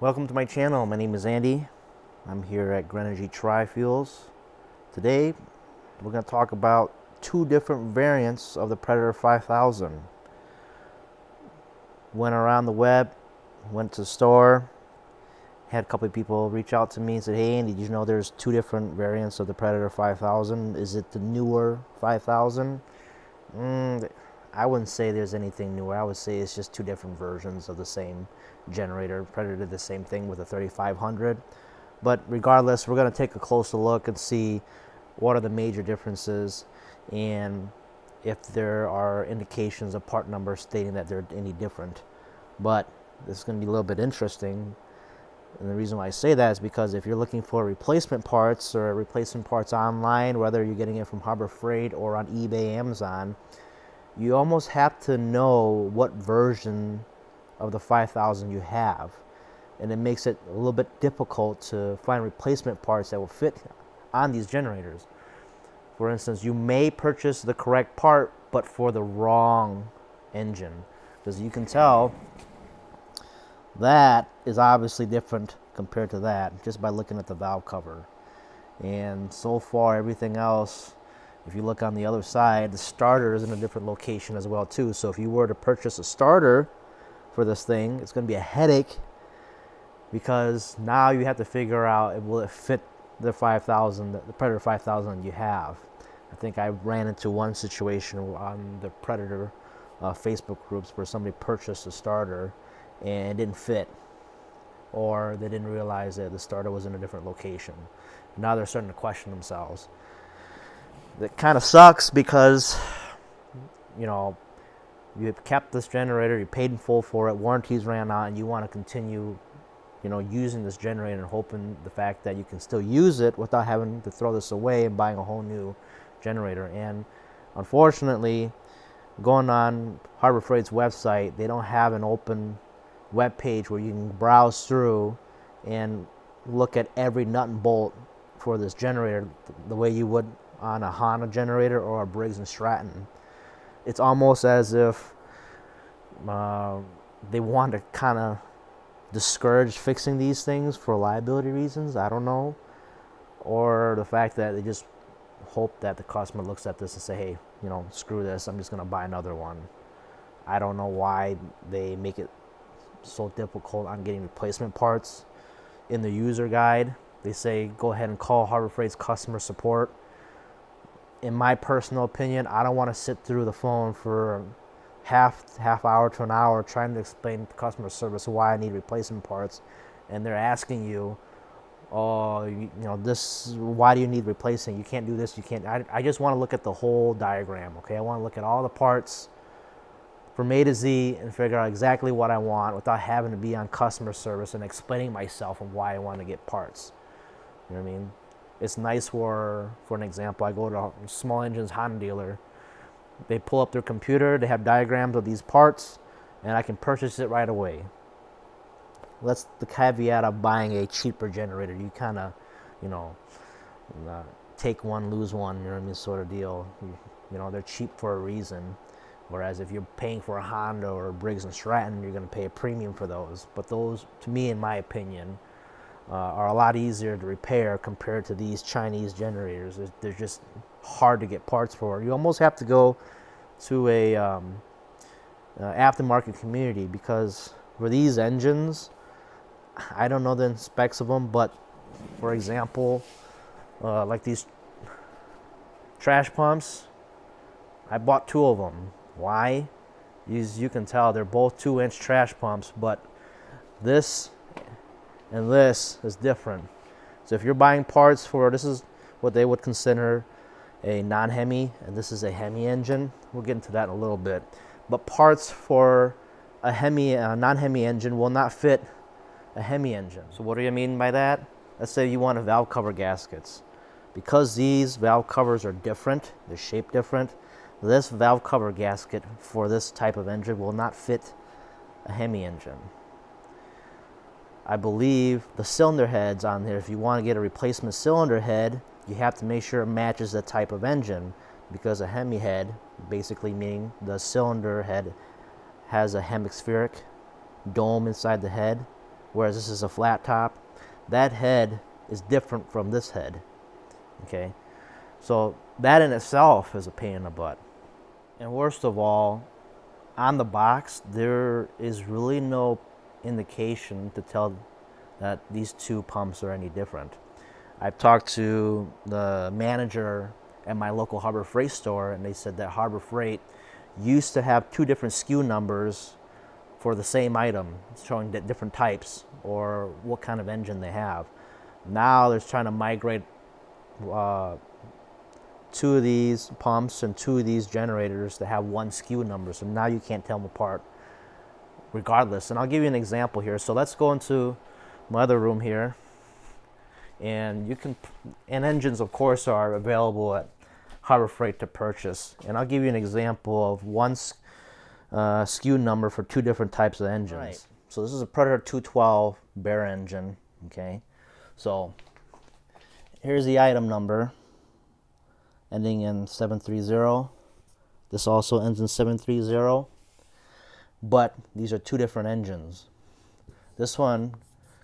Welcome to my channel. My name is Andy. I'm here at Grenergy Tri-Fuels. Today we're going to talk about two different variants of the Predator 5000. Went around the web, went to the store, had a couple of people reach out to me and said, "Hey Andy, did you know there's two different variants of the Predator 5000? Is it the newer 5000?" I wouldn't say there's anything newer. I would say it's just two different versions of the same generator. Predator did the same thing with the 3500. But regardless, we're going to take a closer look and see what are the major differences and if there are indications of part numbers stating that they're any different. But this is going to be a little bit interesting. And the reason why I say that is because if you're looking for replacement parts or replacement parts online, whether you're getting it from Harbor Freight or on eBay, Amazon, you almost have to know what version of the 5000 you have. And it makes it a little bit difficult to find replacement parts that will fit on these generators. For instance, you may purchase the correct part, but for the wrong engine. Because you can tell that is obviously different compared to that just by looking at the valve cover. And so far, everything else, if you look on the other side, the starter is in a different location as well too. So if you were to purchase a starter for this thing, it's going to be a headache because now you have to figure out, will it fit the 5000, the Predator 5000 you have. I think I ran into one situation on the Predator Facebook groups where somebody purchased a starter and it didn't fit, or they didn't realize that the starter was in a different location. Now they're starting to question themselves. That kind of sucks because, you know, you have kept this generator, you paid in full for it, warranties ran out, and you want to continue, you know, using this generator and hoping the fact that you can still use it without having to throw this away and buying a whole new generator. And unfortunately, going on Harbor Freight's website, they don't have an open web page where you can browse through and look at every nut and bolt for this generator the way you would on a Honda generator or a Briggs & Stratton. It's almost as if they want to kind of discourage fixing these things for liability reasons. I don't know. Or the fact that they just hope that the customer looks at this and say, "Hey, you know, screw this, I'm just going to buy another one." I don't know why they make it so difficult on getting replacement parts. In the user guide, they say go ahead and call Harbor Freight's customer support. In my personal opinion, I don't want to sit through the phone for half hour to an hour trying to explain to customer service why I need replacement parts, and they're asking you, "Oh, you know, this, why do you need replacing? You can't do this, you can't." I just want to look at the whole diagram, okay? I want to look at all the parts from A to Z and figure out exactly what I want without having to be on customer service and explaining myself and why I want to get parts. You know what I mean? It's nice for an example, I go to a small engines Honda dealer. They pull up their computer, they have diagrams of these parts, and I can purchase it right away. That's the caveat of buying a cheaper generator. You kind of, you know, take one, lose one, you know what I mean, sort of deal. You know, they're cheap for a reason. Whereas if you're paying for a Honda or a Briggs & Stratton, you're going to pay a premium for those. But those, to me, in my opinion, are a lot easier to repair compared to these Chinese generators. They're just hard to get parts for. You almost have to go to a aftermarket community, because for these engines, I don't know the specs of them, but for example, like these trash pumps, I bought two of them. Why? As you can tell, they're both 2-inch trash pumps, but this and this is different. So if you're buying parts for, this is what they would consider a non-hemi, and this is a hemi engine. We'll get into that in a little bit. But parts for a non-hemi engine will not fit a hemi engine. So what do you mean by that? Let's say you want a valve cover gaskets. Because these valve covers are different, they're shaped different, this valve cover gasket for this type of engine will not fit a hemi engine. I believe the cylinder heads on there, if you want to get a replacement cylinder head, you have to make sure it matches the type of engine, because a hemi head, basically meaning the cylinder head has a hemispheric dome inside the head, whereas this is a flat top. That head is different from this head, okay? So that in itself is a pain in the butt. And worst of all, on the box, there is really no indication to tell that these two pumps are any different. I've talked to the manager at my local Harbor Freight store, and they said that Harbor Freight used to have two different SKU numbers for the same item, showing that different types or what kind of engine they have. Now they're trying to migrate two of these pumps and two of these generators to have one SKU number, so now you can't tell them apart regardless. And I'll give you an example here. So let's go into my other room here, and engines of course are available at Harbor Freight to purchase, and I'll give you an example of one SKU number for two different types of engines. Right. So this is a Predator 212 Bear engine, okay? So here's the item number, ending in 730. This also ends in 730, but these are two different engines. This one,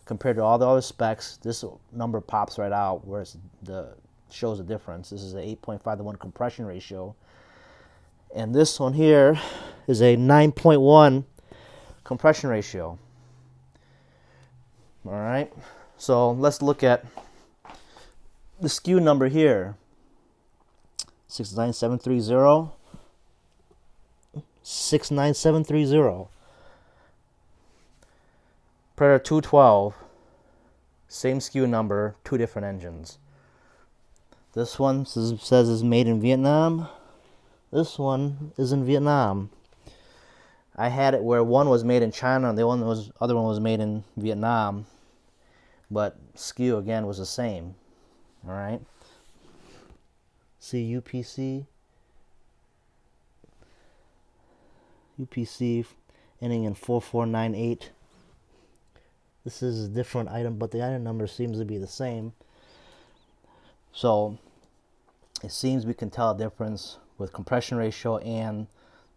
compared to all the other specs, this number pops right out, whereas shows a difference. This is an 8.5-to-1 compression ratio, and this one here is a 9.1 compression ratio. All right, so let's look at the SKU number here. 69730. 69730. Predator 212, same SKU number, two different engines. This one says it's made in Vietnam. This one is in Vietnam. I had it where one was made in China and the other one was made in Vietnam, but SKU again was the same. All right. See UPC ending in 4498. This is a different item, but the item number seems to be the same. So it seems we can tell a difference with compression ratio, and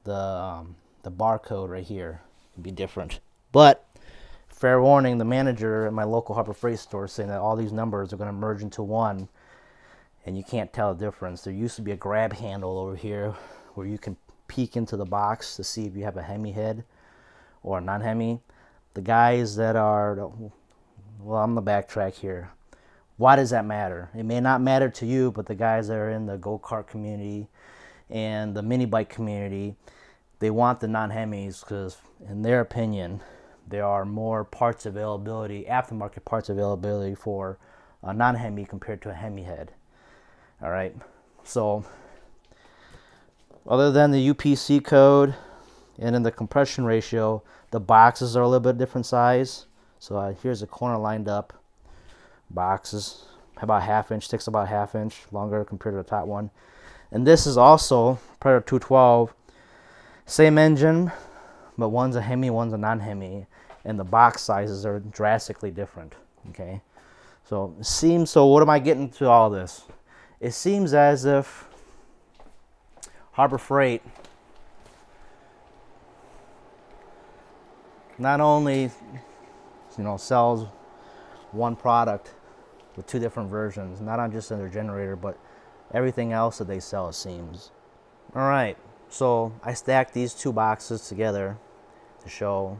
the barcode right here would be different. But fair warning, the manager at my local Harbor Freight store is saying that all these numbers are going to merge into one, and you can't tell the difference. There used to be a grab handle over here where you can peek into the box to see if you have a Hemi head or a non-Hemi. The guys that are, well, I'm going to backtrack here. Why does that matter? It may not matter to you, but the guys that are in the go-kart community and the mini bike community, they want the non-Hemis because, in their opinion, there are more parts availability, aftermarket parts availability for a non-Hemi compared to a Hemi head. All right, so other than the UPC code and in the compression ratio, the boxes are a little bit different size. So here's a corner lined up boxes, about ½ inch, takes about ½ inch longer compared to the top one. And this is also Predator 212, same engine, but one's a Hemi, one's a non-Hemi, and the box sizes are drastically different. Okay, so what am I getting to all this? It seems as if Harbor Freight not only sells one product with two different versions, not on just in their generator, but everything else that they sell, it seems. All right, so I stacked these two boxes together to show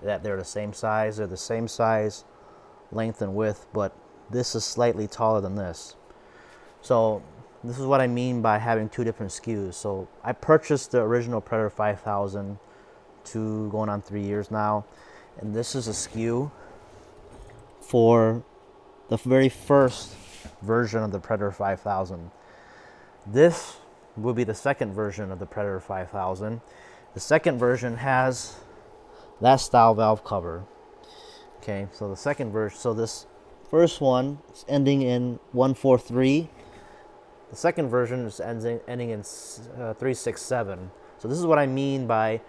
that they're the same size. They're the same size, length and width, but this is slightly taller than this. So this is what I mean by having two different SKUs. So I purchased the original Predator 5000 going on 3 years now, and this is a SKU for the very first version of the Predator 5000. This will be the second version of the Predator 5000. The second version has that style valve cover. Okay, so the second version, so this first one is ending in 143. The second version is ending in 367. So this is what I mean by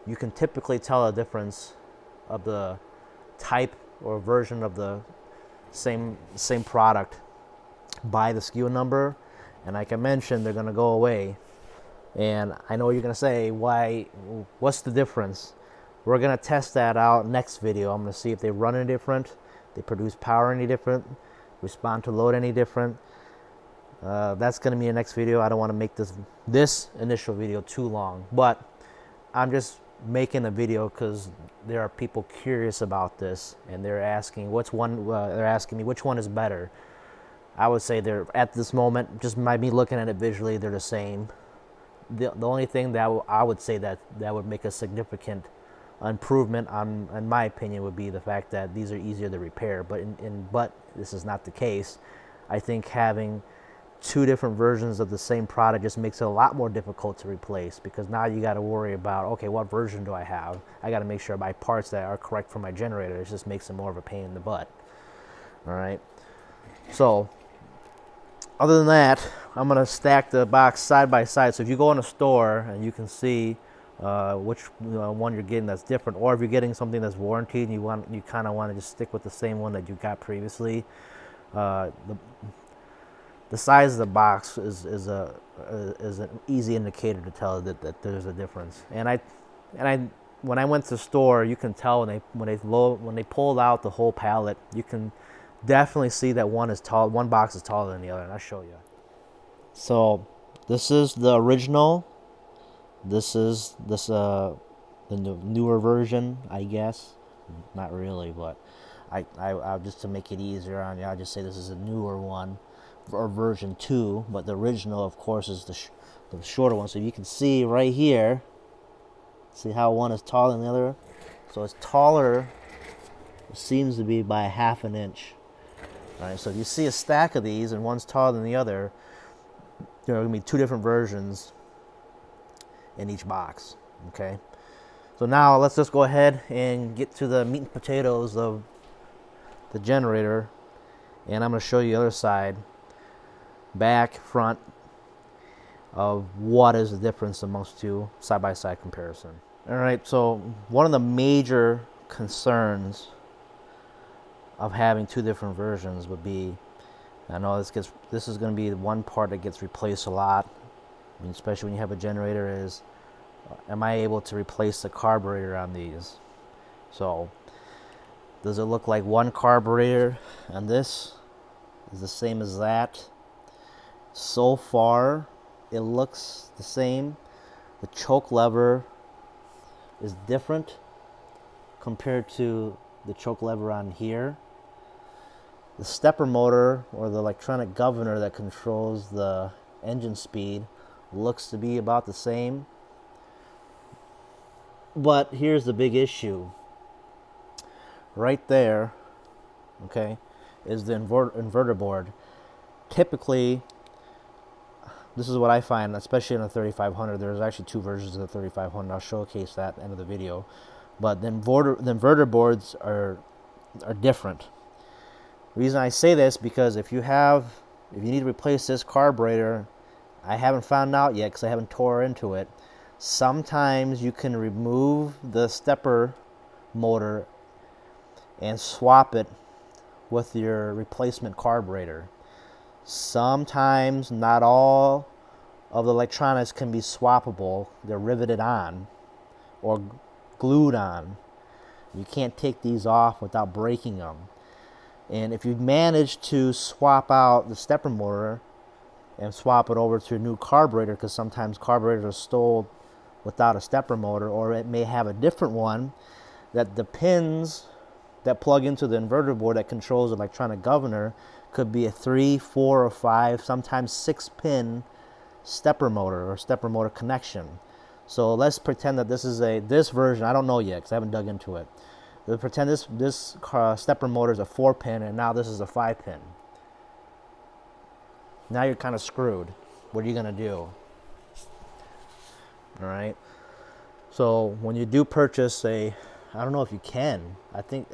you can typically tell a difference of the type or version of the same product by the SKU number. And like I mentioned, they're going to go away. And I know you're going to say, what's the difference? We're going to test that out next video. I'm going to see if they run any different, they produce power any different, respond to load any different. That's going to be the next video. I don't want to make this initial video too long, but I'm just making a video because there are people curious about this, and they're asking they're asking me which one is better. I would say they're, at this moment, just by me looking at it visually, they're the same. The only thing that I would say that would make a significant improvement, in my opinion, would be the fact that these are easier to repair. But but this is not the case. I think having two different versions of the same product just makes it a lot more difficult to replace, because now you got to worry about, okay, what version do I have? I got to make sure I buy parts that are correct for my generator. It just makes it more of a pain in the butt. All right. So other than that, I'm going to stack the box side by side. So if you go in a store and you can see which one you're getting that's different, or if you're getting something that's warranted and you kind of want to just stick with the same one that you got previously, the size of the box is an easy indicator to tell that there's a difference. And when I went to the store, you can tell when they pulled out the whole pallet, you can definitely see that one box is taller than the other, and I'll show you. So this is the original. This is the newer version, I guess. Not really, but I just to make it easier on you, I'll just say this is a newer one, or version 2. But the original, of course, is the shorter one. So you can see right here. See how one is taller than the other? So it's taller. It seems to be by 1/2 inch. All right. So if you see a stack of these and one's taller than the other, there are going to be two different versions in each box. Okay. So now let's just go ahead and get to the meat and potatoes of the generator, and I'm going to show you the other side, back, front, of what is the difference amongst two side-by-side comparison. All right, so one of the major concerns of having two different versions would be, I know this is going to be the one part that gets replaced a lot, I mean, especially when you have a generator, is am I able to replace the carburetor on these? So does it look like one carburetor and this is the same as that? So far it looks the same. The choke lever is different compared to the choke lever on here. The stepper motor, or the electronic governor that controls the engine speed, looks to be about the same. But here's the big issue. Right there, okay, is the inverter board. Typically, this is what I find, especially in the 3500. There's actually two versions of the 3500. I'll showcase that at the end of the video. But the inverter boards are different. The reason I say this, because if you need to replace this carburetor, I haven't found out yet because I haven't tore into it. Sometimes you can remove the stepper motor and swap it with your replacement carburetor. Sometimes not all of the electronics can be swappable. They're riveted on or glued on. You can't take these off without breaking them. And if you manage to swap out the stepper motor and swap it over to a new carburetor, because sometimes carburetors are sold without a stepper motor, or it may have a different one, that the pins that plug into the inverter board that controls the electronic governor could be a 3, 4, or 5, sometimes 6-pin stepper motor or stepper motor connection. So let's pretend that this version, I don't know yet because I haven't dug into it. Let's pretend this stepper motor is a 4-pin and now this is a 5-pin. Now you're kind of screwed. What are you going to do? All right. So when you do purchase I don't know if you can. I think,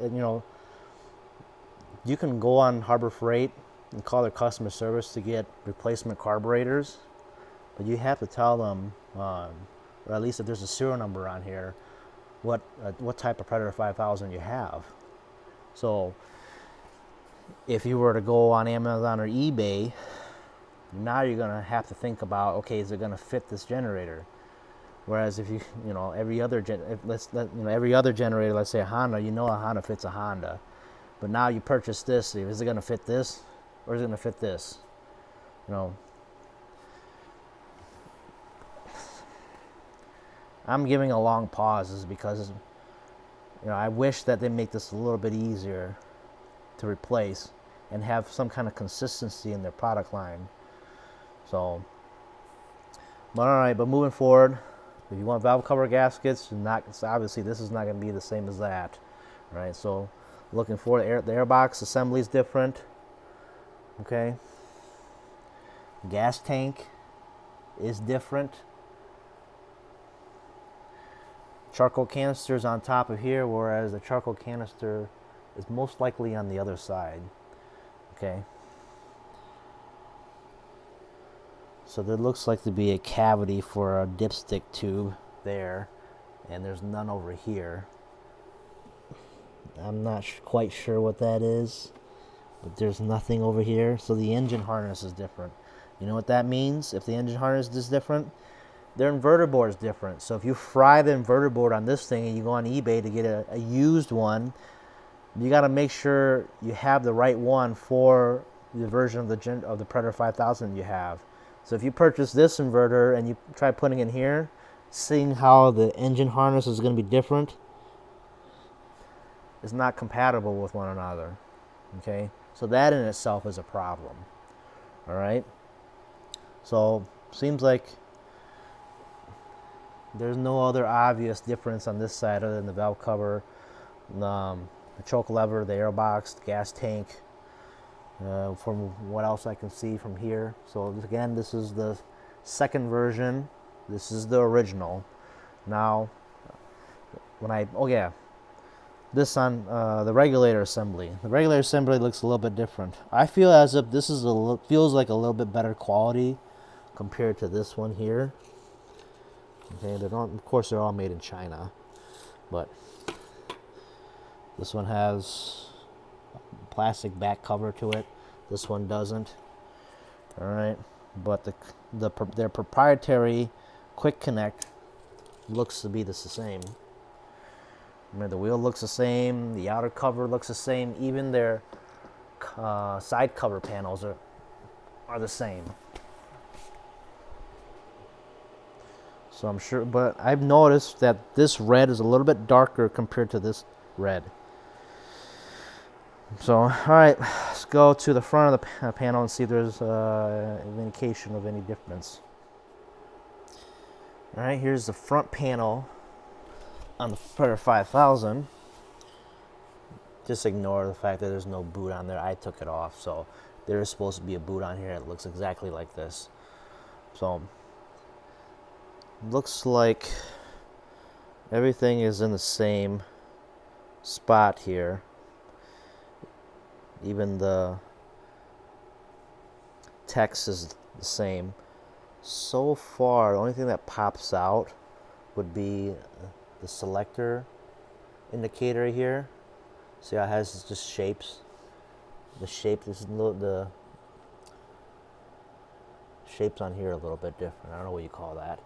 you can go on Harbor Freight and call their customer service to get replacement carburetors, but you have to tell them, or at least if there's a serial number on here, what type of Predator 5000 you have. So if you were to go on Amazon or eBay, now you're going to have to think about, okay, is it going to fit this generator? Whereas if every other every other generator, let's say a Honda, a Honda fits a Honda. But now you purchase this, is it going to fit this or is it going to fit this? I'm giving a long pause is because I wish that they make this a little bit easier to replace and have some kind of consistency in their product line. So, but all right, but moving forward, if you want valve cover gaskets, obviously this is not going to be the same as that, right? So, looking for the airbox assembly is different. Okay, gas tank is different. Charcoal canisters on top of here, whereas the charcoal canister is most likely on the other side. Okay. So there looks like to be a cavity for a dipstick tube there, and there's none over here. I'm not quite sure what that is, but there's nothing over here. So the engine harness is different. You know what that means? If the engine harness is different, their inverter board is different. So if you fry the inverter board on this thing and you go on eBay to get a used one, you got to make sure you have the right one for the version of the Predator 5000 you have. So if you purchase this inverter and you try putting it here, seeing how the engine harness is going to be different, is not compatible with one another. Okay, so that in itself is a problem. All right. So seems like there's no other obvious difference on this side other than the valve cover, the choke lever, the airbox, the gas tank. From what else I can see from here. So again, this is the second version. This is the original. Now, this on the regulator assembly. The regulator assembly looks a little bit different. I feel as if this is feels like a little bit better quality compared to this one here. Okay, of course they're all made in China, but this one has plastic back cover to it. This one doesn't. All right, but their proprietary quick connect looks to be the same. The wheel looks the same. The outer cover looks the same. Even their side cover panels are the same. So I'm sure, but I've noticed that this red is a little bit darker compared to this red. So, all right, let's go to the front of the panel and see if there's an indication of any difference. All right, here's the front panel on the Predator 5000. Just ignore the fact that there's no boot on there. I took it off, so there is supposed to be a boot on here. It looks exactly like this. So, looks like everything is in the same spot here. Even the text is the same. So far, the only thing that pops out would be the selector indicator here. See how it has just shapes? The shape, the shapes on here are a little bit different. I don't know what you call that.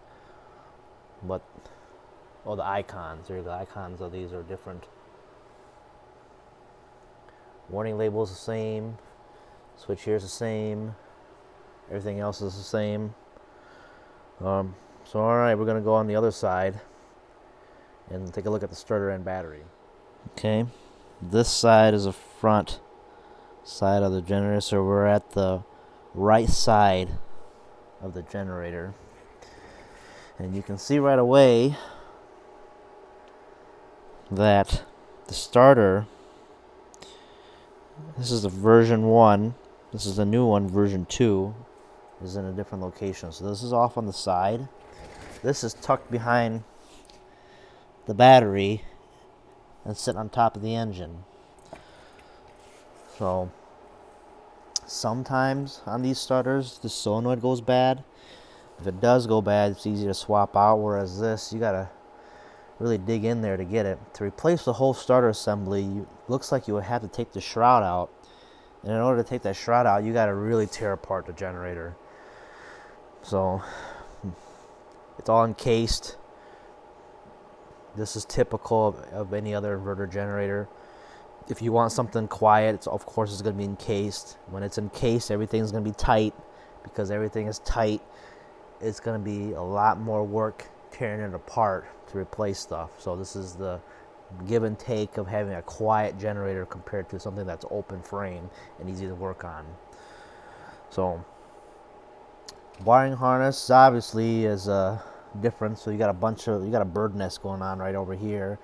But, the icons. The icons of these are different. Warning label is the same. Switch here is the same. Everything else is the same. So all right, we're gonna go on the other side and take a look at the starter and battery. Okay, this side is the front side of the generator, so we're at the right side of the generator, and you can see right away that the starter, this is the version 1, this is the new one, version 2, is in a different location. So this is off on the side. This is tucked behind the battery and sit on top of the engine. So sometimes on these starters, the solenoid goes bad. If it does go bad, it's easy to swap out, whereas this, you gotta really dig in there to get it. To replace the whole starter assembly, looks like you would have to take the shroud out. And in order to take that shroud out, you gotta really tear apart the generator. So it's all encased. This is typical of any other inverter generator. If you want something quiet, of course it's going to be encased. When it's encased, everything's going to be tight. Because everything is tight, it's going to be a lot more work tearing it apart to replace stuff. So this is the give and take of having a quiet generator compared to something that's open frame and easy to work on. So wiring harness obviously is different. So you got a bird nest going on right over here,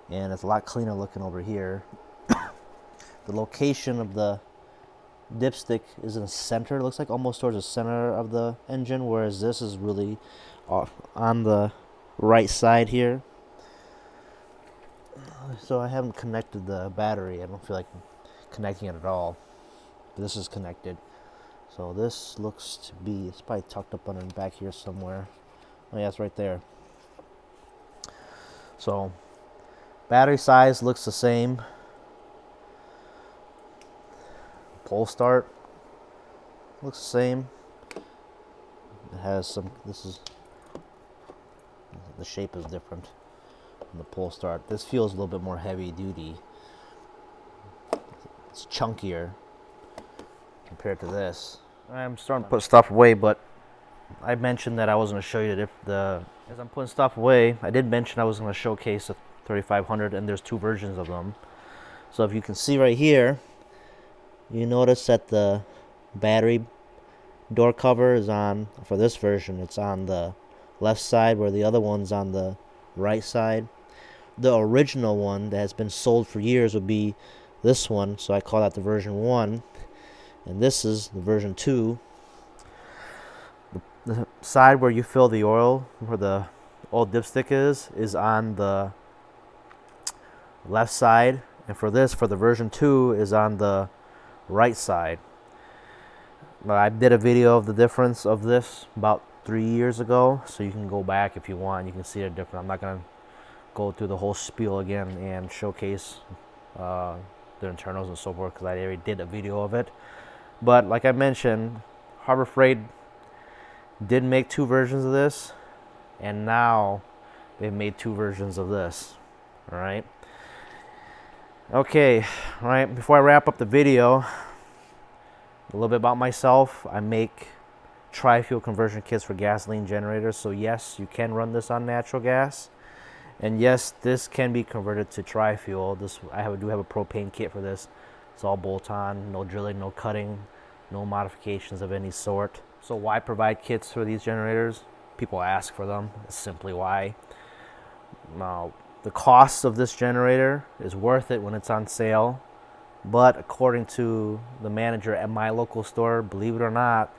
and it's a lot cleaner looking over here. The location of the dipstick is in the center. It looks like almost towards the center of the engine, whereas this is really on the right side here. So I haven't connected the battery. I don't feel like connecting it at all. But this is connected. So this looks to be, it's probably tucked up under the back here somewhere. Oh yeah, it's right there. So battery size looks the same. Pole start looks the same. It has some, the shape is different from the pole start. This feels a little bit more heavy duty. It's chunkier compared to this. I'm starting to put stuff away, but I mentioned that I was going to show you as I'm putting stuff away, I did mention I was going to showcase the 3500, and there's two versions of them. So if you can see right here, you notice that the battery door cover is on, for this version, it's on the left side, where the other one's on the right side. The original one that has been sold for years would be this one, so I call that the version 1, and this is the version 2. The side where you fill the oil, where the oil dipstick is on the left side, and for the version 2 is on the right side. I did a video of the difference of this about 3 years ago, so you can go back if you want. You can see the difference. I'm not going to go through the whole spiel again and showcase the internals and so forth, because I already did a video of it. But like I mentioned, Harbor Freight did make two versions of this, and now they've made two versions of this. All right. Okay, all right, before I wrap up the video, a little bit about myself. I make tri-fuel conversion kits for gasoline generators. So yes, you can run this on natural gas. And yes, this can be converted to tri-fuel. I do have a propane kit for this. It's all bolt-on, no drilling, no cutting, no modifications of any sort. So why provide kits for these generators? People ask for them. That's simply why. Now, the cost of this generator is worth it when it's on sale, but according to the manager at my local store, believe it or not,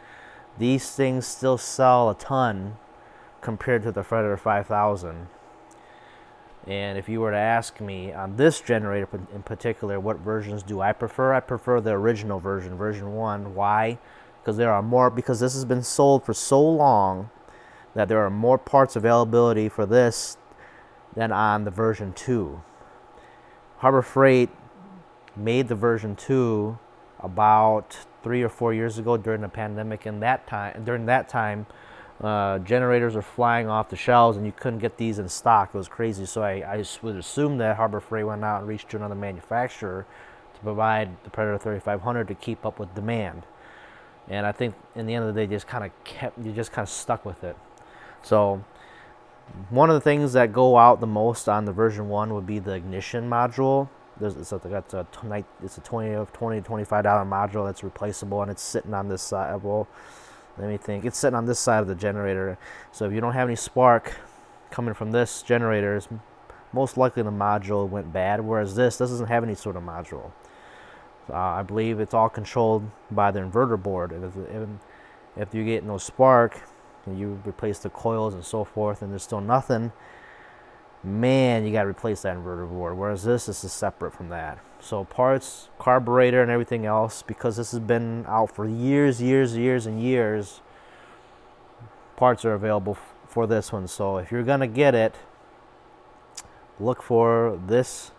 these things still sell a ton compared to the Predator 5000. And if you were to ask me on this generator in particular, what versions do I prefer? I prefer the original version, version 1. Why? Because this has been sold for so long that there are more parts availability for this than on the version 2. Harbor Freight made the version 2 about 3 or 4 years ago during the pandemic, and during that time generators were flying off the shelves and you couldn't get these in stock. It was crazy. So I would assume that Harbor Freight went out and reached to another manufacturer to provide the Predator 3500 to keep up with demand. And I think in the end of the day, you just kind of stuck with it. So one of the things that go out the most on the version 1 would be the ignition module. It's a $20 to $25 module that's replaceable, and it's sitting on this side. Well, let me think. It's sitting on this side of the generator. So if you don't have any spark coming from this generator, it's most likely the module went bad. Whereas this doesn't have any sort of module. I believe it's all controlled by the inverter board. And if you get no spark, and you replace the coils and so forth, and there's still nothing, man, you got to replace that inverter board. Whereas this is separate from that. So parts, carburetor, and everything else, because this has been out for years, parts are available for this one. So if you're gonna get it, look for this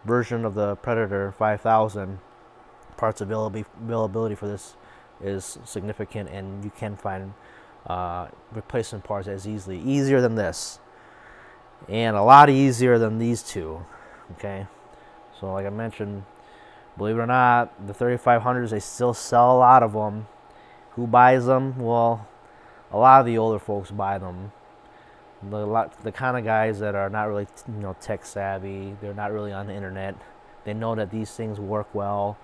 version of the Predator 5000. Parts availability for this is significant, and you can find replacement parts easier than this. and a lot easier than these two. Okay, so like I mentioned, believe it or not, the 3500s, they still sell a lot of them. Who buys them? Well, a lot of the older folks buy them. The kind of guys that are not really, tech savvy. They're not really on the internet. They know that these things work well.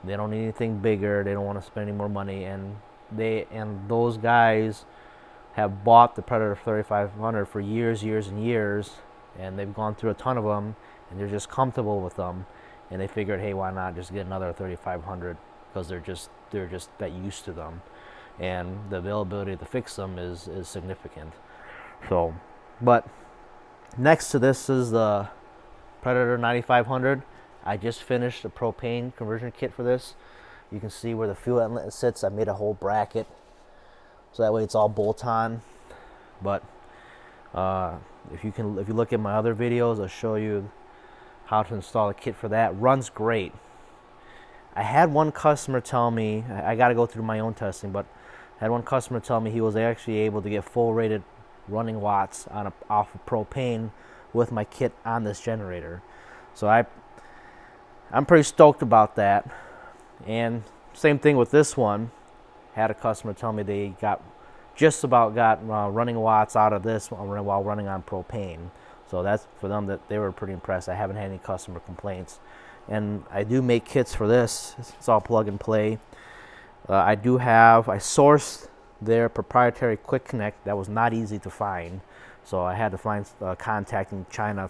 They don't need anything bigger. They don't want to spend any more money, and those guys have bought the Predator 3500 for years, and years, and they've gone through a ton of them, and they're just comfortable with them, and they figured, hey, why not just get another 3500, because they're just that used to them, and the availability to fix them is significant. So, but next to this is the Predator 9500. I just finished a propane conversion kit for this. You can see where the fuel inlet sits. I made a whole bracket, so that way it's all bolt on. But if you look at my other videos, I'll show you how to install a kit for that. Runs great. I had one customer tell me, I got to go through my own testing, but I had one customer tell me he was actually able to get full rated running watts off of propane with my kit on this generator. So I'm pretty stoked about that. And same thing with this one. Had a customer tell me they just about got running watts out of this while running on propane. So that's for them, that they were pretty impressed. I haven't had any customer complaints. And I do make kits for this. It's all plug and play. I sourced their proprietary quick connect that was not easy to find. So I had to find contact in China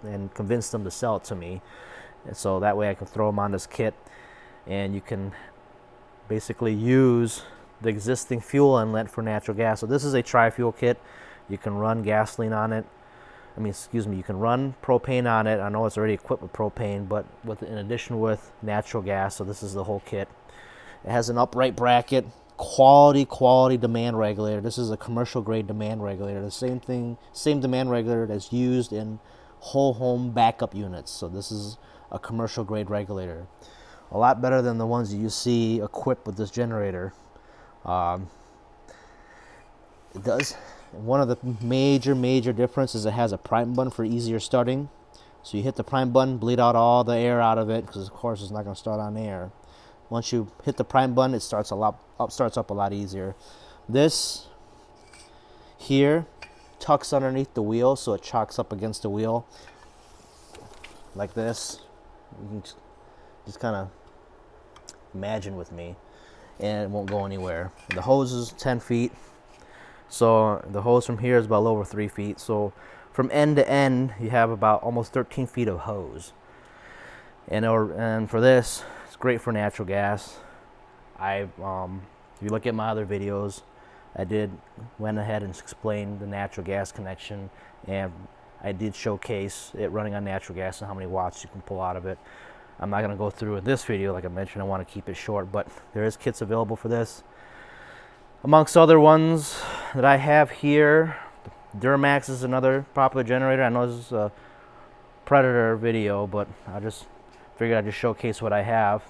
and convince them to sell it to me. And so that way I can throw them on this kit, and you can basically use the existing fuel inlet for natural gas. So this is a tri-fuel kit. You can run gasoline on it. You can run propane on it. I know it's already equipped with propane, but in addition with natural gas. So this is the whole kit. It has an upright bracket, quality demand regulator. This is a commercial grade demand regulator. The same demand regulator that's used in whole home backup units. So this is a commercial grade regulator. A lot better than the ones you see equipped with this generator. It does. One of the major differences is it has a prime button for easier starting. So you hit the prime button, bleed out all the air out of it, because of course it's not going to start on air. Once you hit the prime button, it starts up a lot easier. This here tucks underneath the wheel, so it chocks up against the wheel like this. You can just kind of imagine with me, and it won't go anywhere. The hose is 10 feet, so the hose from here is about a little over 3 feet. So from end to end, you have about almost 13 feet of hose. And for this, it's great for natural gas. If you look at my other videos, I went ahead and explained the natural gas connection, and I did showcase it running on natural gas and how many watts you can pull out of it. I'm not going to go through with this video. Like I mentioned, I want to keep it short, but there is kits available for this. Amongst other ones that I have here, Duramax is another popular generator. I know this is a Predator video, but I just figured I'd just showcase what I have.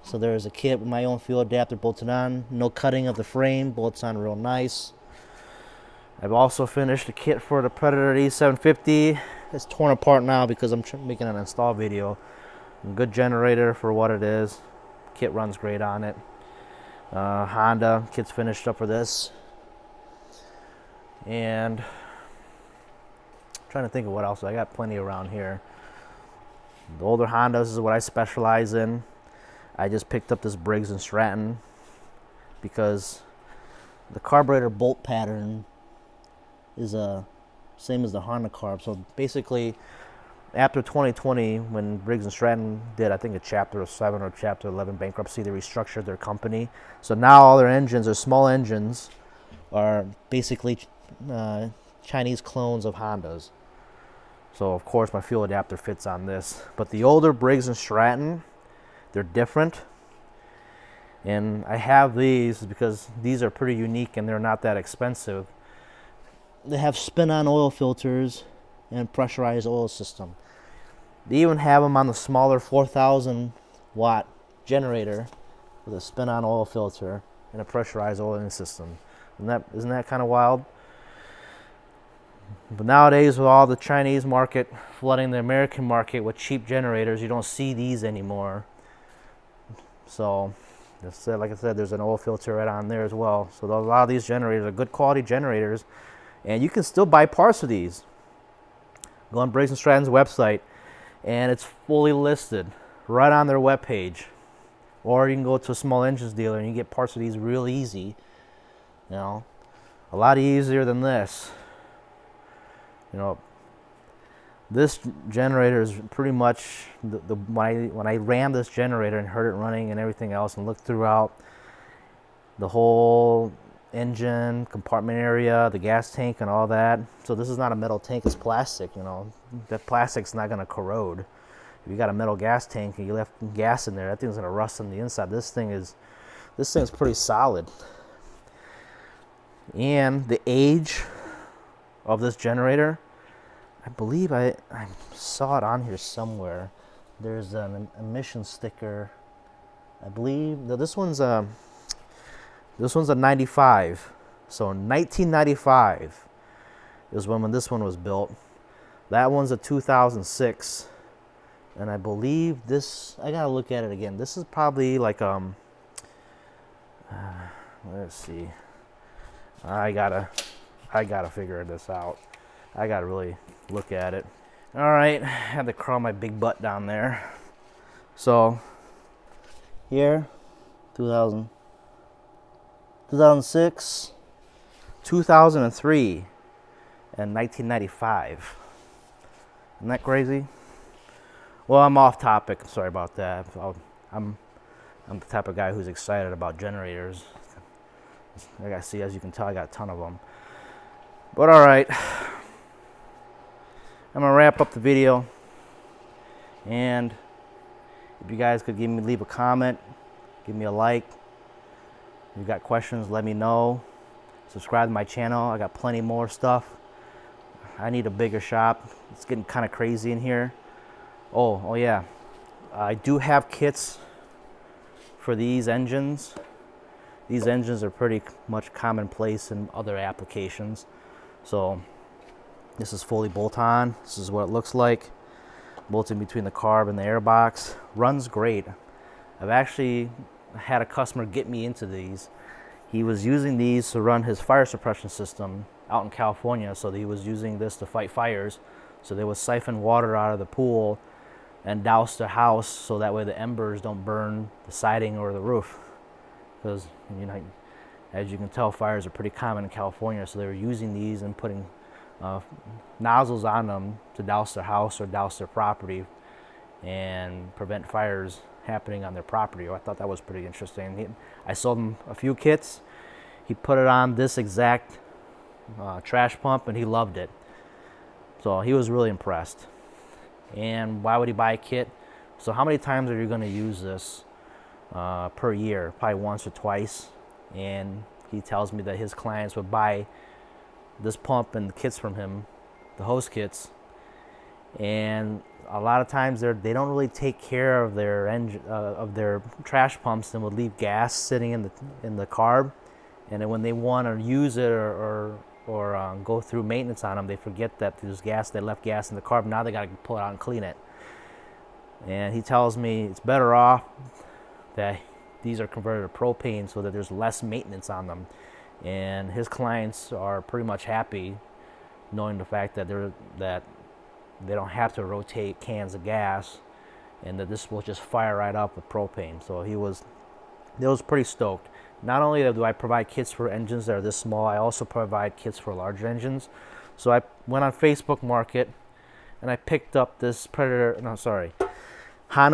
So there's a kit with my own fuel adapter bolted on. No cutting of the frame, bolts on real nice. I've also finished a kit for the Predator E750. It's torn apart now because I'm making an install video. Good generator for what it is. Kit runs great on it. Honda kit's finished up for this. And I'm trying to think of what else. I got plenty around here. The older Hondas is what I specialize in. I just picked up this Briggs & Stratton because the carburetor bolt pattern is same as the Honda carb. So basically, after 2020, when Briggs & Stratton did, I think, a Chapter 7 or Chapter 11 bankruptcy, they restructured their company. So now all their engines, their small engines, are basically Chinese clones of Hondas. So of course my fuel adapter fits on this. But the older Briggs & Stratton, they're different. And I have these because these are pretty unique and they're not that expensive. They have spin-on oil filters and pressurized oil system. They even have them on the smaller 4,000 watt generator with a spin-on oil filter and a pressurized oiling system. Isn't that kind of wild? But nowadays, with all the Chinese market flooding the American market with cheap generators, you don't see these anymore. So, like I said, there's an oil filter right on there as well. So a lot of these generators are good quality generators, and you can still buy parts of these. Go on Briggs & Stratton's website, and it's fully listed right on their webpage. Or you can go to a small engines dealer and you get parts of these real easy. You know, a lot easier than this. You know, this generator is pretty much when I ran this generator and heard it running and everything else and looked throughout the whole engine compartment area, the gas tank and all that. So this is not a metal tank, it's plastic. You know, that plastic's not going to corrode. If you got a metal gas tank and you left gas in there, that thing's going to rust on the inside. This thing's pretty solid. And the age of this generator, I believe I saw it on here somewhere. There's an emission sticker. I believe this one's a 95. So 1995 is when this one was built. That one's a 2006. And I believe this, I gotta look at it again. This is probably like let's see. I gotta figure this out. I gotta really look at it. All right, I had to crawl my big butt down there. So here, 2006, 2003, and 1995. Isn't that crazy? Well, I'm off topic. Sorry about that. I'm the type of guy who's excited about generators. Like I see, as you can tell, I got a ton of them. But all right, I'm gonna wrap up the video. And if you guys could leave a comment, give me a like. If you got questions, let me know. Subscribe to my channel. I got plenty more stuff. I need a bigger shop. It's getting kind of crazy in here. Oh yeah, I do have kits for these engines. These engines are pretty much commonplace in other applications. So this is fully bolt-on. This is what it looks like. Bolted between the carb and the air box. Runs great. I've actually had a customer get me into these. He was using these to run his fire suppression system out in California. So he was using this to fight fires. So they would siphon water out of the pool and douse the house so that way the embers don't burn the siding or the roof. Because, you know, as you can tell, fires are pretty common in California. So they were using these and putting nozzles on them to douse their house or douse their property and prevent fires happening on their property. I thought that was pretty interesting. I sold him a few kits. He put it on this exact trash pump and he loved it. So he was really impressed. And why would he buy a kit? So how many times are you going to use this per year? Probably once or twice. And he tells me that his clients would buy this pump and the kits from him, the hose kits, and a lot of times they don't really take care of their engine of their trash pumps and would leave gas sitting in the carb, and then when they want to use it or go through maintenance on them, they forget that there's gas. They left gas in the carb. Now they got to pull it out and clean it. And he tells me it's better off that these are converted to propane so that there's less maintenance on them. And his clients are pretty much happy knowing the fact that they don't have to rotate cans of gas and that this will just fire right up with propane. So he was pretty stoked. Not only do I provide kits for engines that are this small, I also provide kits for larger engines. So I went on Facebook Market and I picked up this Honda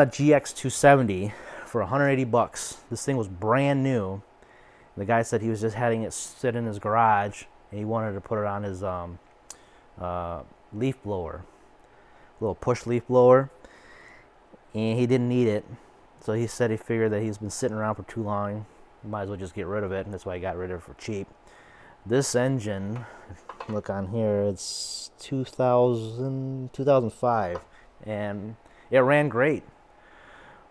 GX270 for 180 bucks. This thing was brand new. The guy said he was just having it sit in his garage and he wanted to put it on his leaf blower, little push leaf blower, and he didn't need it. So he said he figured that he's been sitting around for too long, might as well just get rid of it, and that's why he got rid of it for cheap. This engine, look on here, it's 2005, and it ran great.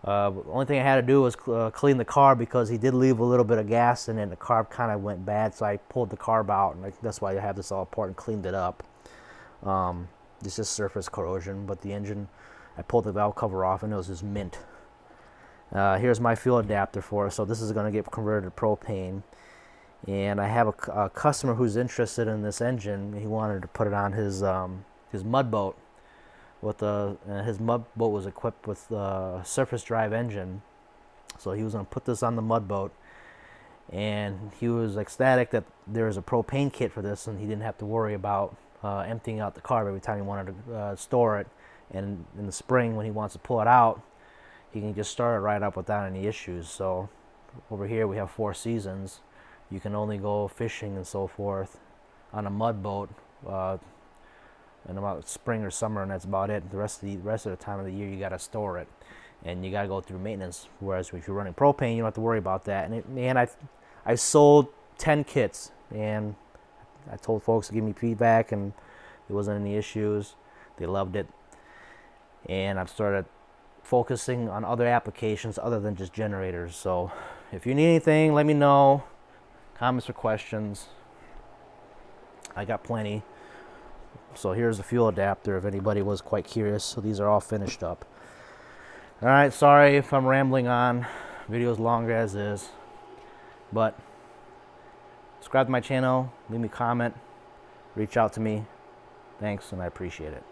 The only thing I had to do was clean the carb because he did leave a little bit of gas in it and the carb kind of went bad, so I pulled the carb out, and that's why I have this all apart and cleaned it up. It's just surface corrosion, but the engine, I pulled the valve cover off and it was just mint. Here's my fuel adapter for it. So this is going to get converted to propane. And I have a customer who's interested in this engine. He wanted to put it on his mud boat. His mud boat was equipped with a surface drive engine. So he was going to put this on the mud boat. And he was ecstatic that there was a propane kit for this and he didn't have to worry about emptying out the carb every time he wanted to store it. And in the spring when he wants to pull it out, he can just start it right up without any issues. So over here we have 4 seasons. You can only go fishing and so forth on a mud boat in about spring or summer, and that's about it. The rest of the time of the year you got to store it, and you got to go through maintenance. Whereas if you're running propane, you don't have to worry about that. And I sold 10 kits, and I told folks to give me feedback, and there wasn't any issues. They loved it, and I've started focusing on other applications other than just generators. So if you need anything, let me know. Comments or questions, I got plenty. So here's the fuel adapter if anybody was quite curious. So these are all finished up. All right, sorry if I'm rambling on. Video's longer as is, but subscribe to my channel, leave me a comment, reach out to me. Thanks, and I appreciate it.